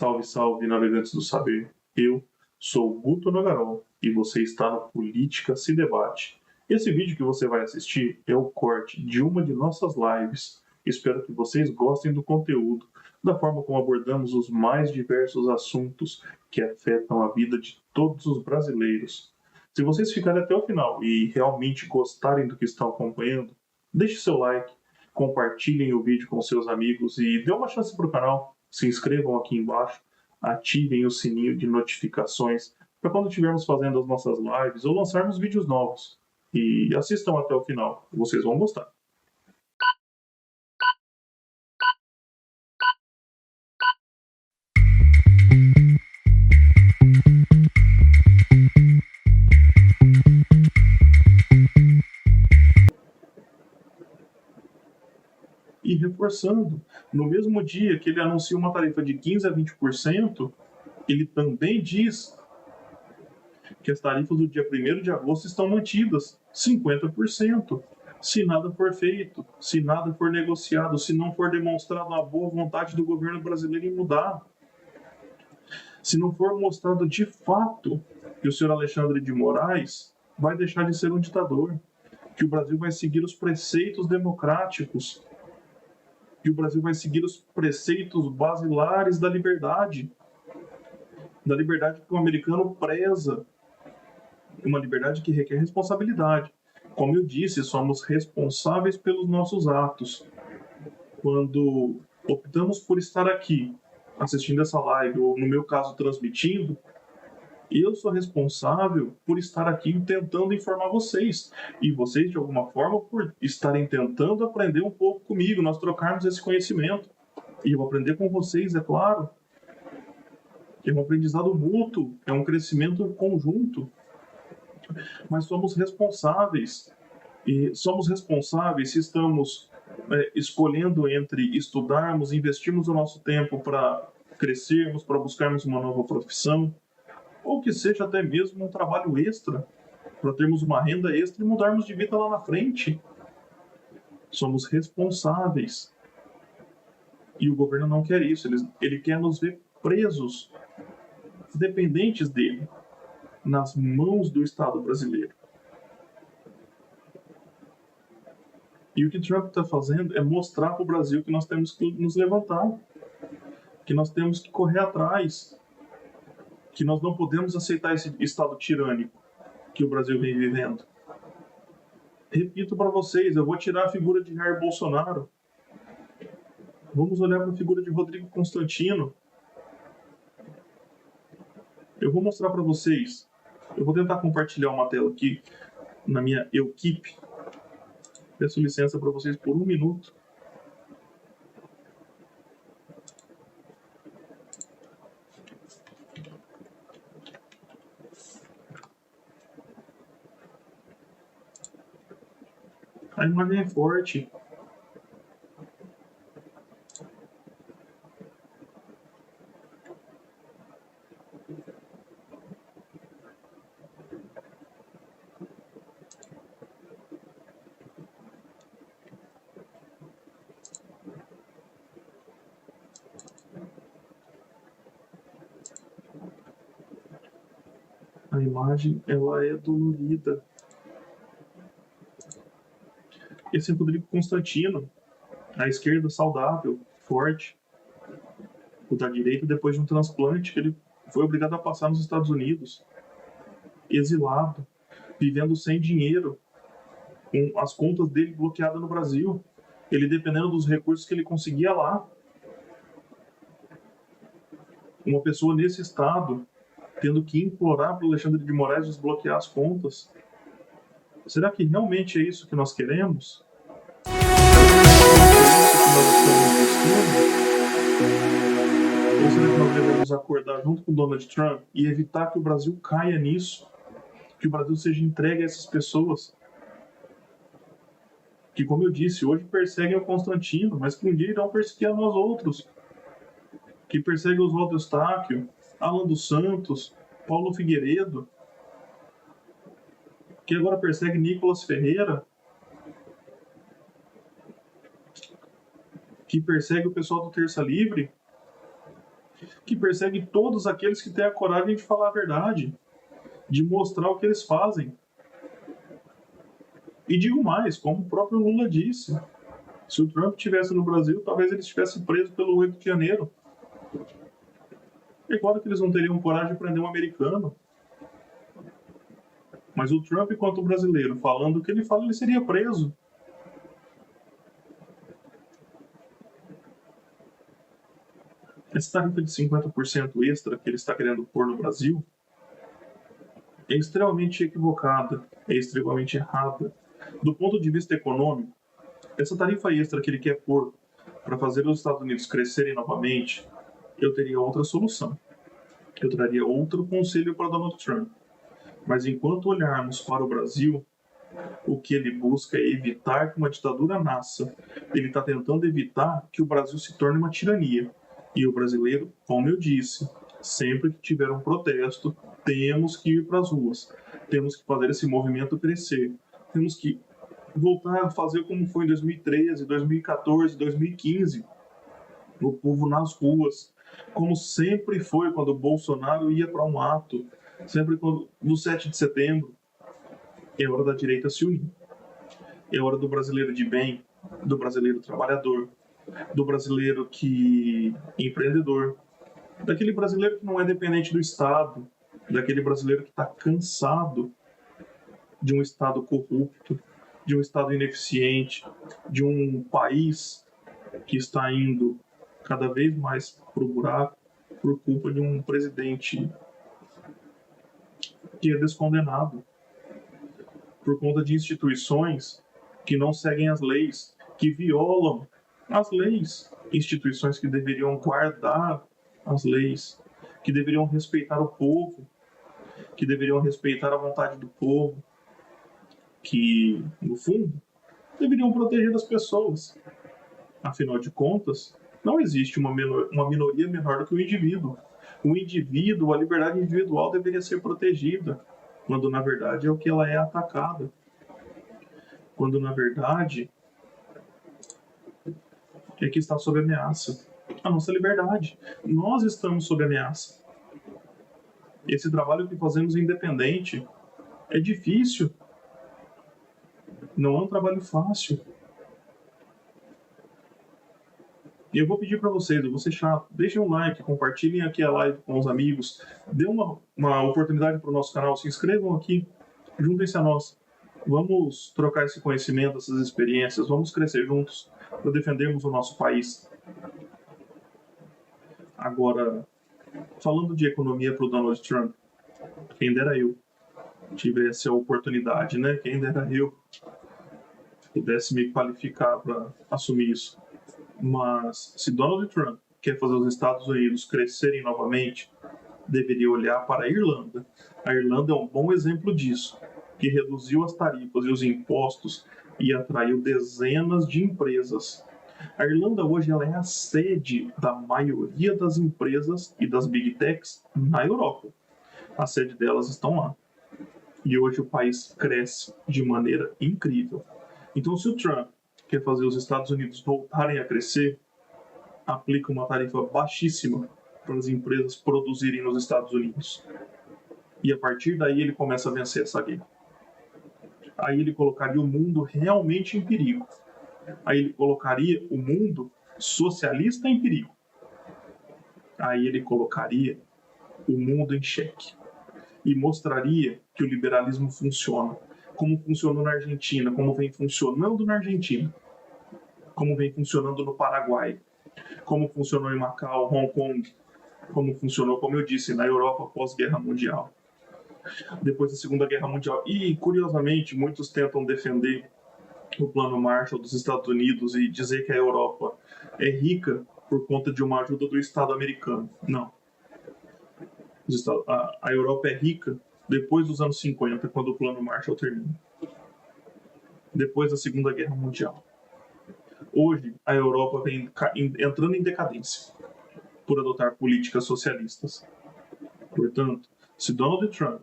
Salve, salve, navegantes do saber. Eu sou o Guto Nogarol e você está no Política se Debate. Esse vídeo que você vai assistir é o corte de uma de nossas lives. Espero que vocês gostem do conteúdo, da forma como abordamos os mais diversos assuntos que afetam a vida de todos os brasileiros. Se vocês ficarem até o final e realmente gostarem do que estão acompanhando, deixe seu like, compartilhem o vídeo com seus amigos e dê uma chance para o canal. Se inscrevam aqui embaixo, ativem o sininho de notificações para quando estivermos fazendo as nossas lives ou lançarmos vídeos novos. E assistam até o final, vocês vão gostar. E reforçando, no mesmo dia que ele anuncia uma tarifa de 15% a 20%, ele também diz que as tarifas do dia 1º de agosto estão mantidas, 50%. Se nada for feito, se nada for negociado, se não for demonstrada a boa vontade do governo brasileiro em mudar, se não for mostrado de fato que o senhor Alexandre de Moraes vai deixar de ser um ditador, que o Brasil vai seguir os preceitos democráticos, que o Brasil vai seguir os preceitos basilares da liberdade que o americano preza, uma liberdade que requer responsabilidade. Como eu disse, somos responsáveis pelos nossos atos. Quando optamos por estar aqui, assistindo essa live, ou no meu caso, transmitindo, eu sou responsável por estar aqui tentando informar vocês. E vocês, de alguma forma, por estarem tentando aprender um pouco comigo, nós trocarmos esse conhecimento. E eu aprender com vocês, é claro. É um aprendizado mútuo, é um crescimento conjunto. Mas somos responsáveis. E somos responsáveis se estamos escolhendo entre estudarmos, investirmos o nosso tempo para crescermos, para buscarmos uma nova profissão, ou que seja até mesmo um trabalho extra, para termos uma renda extra e mudarmos de vida lá na frente. Somos responsáveis. E o governo não quer isso, ele quer nos ver presos, dependentes dele, nas mãos do Estado brasileiro. E o que Trump está fazendo é mostrar para o Brasil que nós temos que nos levantar, que nós temos que correr atrás, que nós não podemos aceitar esse Estado tirânico que o Brasil vem vivendo. Repito para vocês, eu vou tirar a figura de Jair Bolsonaro. Vamos olhar para a figura de Rodrigo Constantino. Eu vou mostrar para vocês. Eu vou tentar compartilhar uma tela aqui na minha equipe. Peço licença para vocês por 1 minuto. A imagem é forte. A imagem, ela é dolorida. Esse é Rodrigo Constantino, à esquerda saudável, forte. O da direita, depois de um transplante que ele foi obrigado a passar nos Estados Unidos, exilado, vivendo sem dinheiro, com as contas dele bloqueadas no Brasil, ele dependendo dos recursos que ele conseguia lá. Uma pessoa nesse estado, tendo que implorar para o Alexandre de Moraes desbloquear as contas. Será que realmente é isso que nós queremos? Ou será que nós devemos acordar junto com Donald Trump e evitar que o Brasil caia nisso? Que o Brasil seja entregue a essas pessoas? Que, como eu disse, hoje perseguem o Constantino, mas que um dia irão perseguir a nós outros. Que perseguem Oswaldo Eustáquio, Alan dos Santos, Paulo Figueiredo, que agora persegue Nicolas Ferreira, que persegue o pessoal do Terça Livre, que persegue todos aqueles que têm a coragem de falar a verdade, de mostrar o que eles fazem. E digo mais, como o próprio Lula disse, se o Trump estivesse no Brasil, talvez ele estivesse preso pelo 8 de janeiro. É claro que eles não teriam coragem de prender um americano. Mas o Trump, enquanto brasileiro, falando o que ele fala, ele seria preso. Essa tarifa de 50% extra que ele está querendo pôr no Brasil é extremamente equivocada, é extremamente errada. Do ponto de vista econômico, essa tarifa extra que ele quer pôr para fazer os Estados Unidos crescerem novamente, eu teria outra solução. Eu traria outro conselho para Donald Trump. Mas enquanto olharmos para o Brasil, o que ele busca é evitar que uma ditadura nasça. Ele está tentando evitar que o Brasil se torne uma tirania. E o brasileiro, como eu disse, sempre que tiver um protesto, temos que ir para as ruas. Temos que fazer esse movimento crescer. Temos que voltar a fazer como foi em 2013, 2014, 2015. O povo nas ruas, como sempre foi quando o Bolsonaro ia para um ato, sempre quando no 7 de setembro. É hora da direita se unir. É hora do brasileiro de bem, do brasileiro trabalhador, do brasileiro que empreendedor, daquele brasileiro que não é dependente do Estado, daquele brasileiro que está cansado de um Estado corrupto, de um Estado ineficiente, de um país que está indo cada vez mais para o buraco por culpa de um presidente que é descondenado, por conta de instituições que não seguem as leis, que violam as leis, instituições que deveriam guardar as leis, que deveriam respeitar o povo, que deveriam respeitar a vontade do povo, que, no fundo, deveriam proteger as pessoas. Afinal de contas, não existe uma minoria menor do que o indivíduo. O indivíduo, a liberdade individual deveria ser protegida, quando na verdade é o que ela é atacada. Quando na verdade é que está sob ameaça a nossa liberdade. Nós estamos sob ameaça. Esse trabalho que fazemos independente é difícil. Não é um trabalho fácil. E eu vou pedir para vocês, eu vou ser chato, deixem um like, compartilhem aqui a live com os amigos, dê uma oportunidade para o nosso canal, se inscrevam aqui, juntem-se a nós. Vamos trocar esse conhecimento, essas experiências, vamos crescer juntos para defendermos o nosso país. Agora, falando de economia para o Donald Trump, quem dera eu tivesse a oportunidade, né? Quem dera eu pudesse me qualificar para assumir isso. Mas se Donald Trump quer fazer os Estados Unidos crescerem novamente, deveria olhar para a Irlanda. A Irlanda é um bom exemplo disso, que reduziu as tarifas e os impostos e atraiu dezenas de empresas. A Irlanda hoje ela é a sede da maioria das empresas e das Big Techs na Europa. A sede delas estão lá. E hoje o país cresce de maneira incrível. Então, se o Trump quer fazer os Estados Unidos voltarem a crescer, aplica uma tarifa baixíssima para as empresas produzirem nos Estados Unidos. E a partir daí ele começa a vencer essa guerra. Aí ele colocaria o mundo realmente em perigo. Aí ele colocaria o mundo socialista em perigo. Aí ele colocaria o mundo em xeque. E mostraria que o liberalismo funciona. Como funcionou na Argentina, como vem funcionando na Argentina, como vem funcionando no Paraguai, como funcionou em Macau, Hong Kong, como funcionou, como eu disse, na Europa pós-Guerra Mundial. Depois da Segunda Guerra Mundial. E, curiosamente, muitos tentam defender o Plano Marshall dos Estados Unidos e dizer que a Europa é rica por conta de uma ajuda do Estado americano. Não. A Europa é rica depois dos anos 50, quando o Plano Marshall termina. Depois da Segunda Guerra Mundial. Hoje, a Europa vem entrando em decadência por adotar políticas socialistas. Portanto, se Donald Trump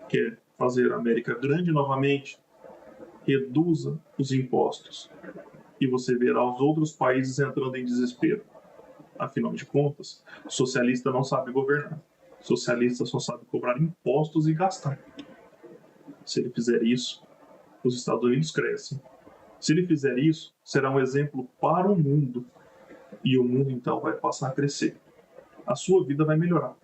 quer fazer a América grande novamente, reduza os impostos e você verá os outros países entrando em desespero. Afinal de contas, socialista não sabe governar. Socialista só sabe cobrar impostos e gastar. Se ele fizer isso, os Estados Unidos crescem. Se ele fizer isso, será um exemplo para o mundo. E o mundo então vai passar a crescer. A sua vida vai melhorar.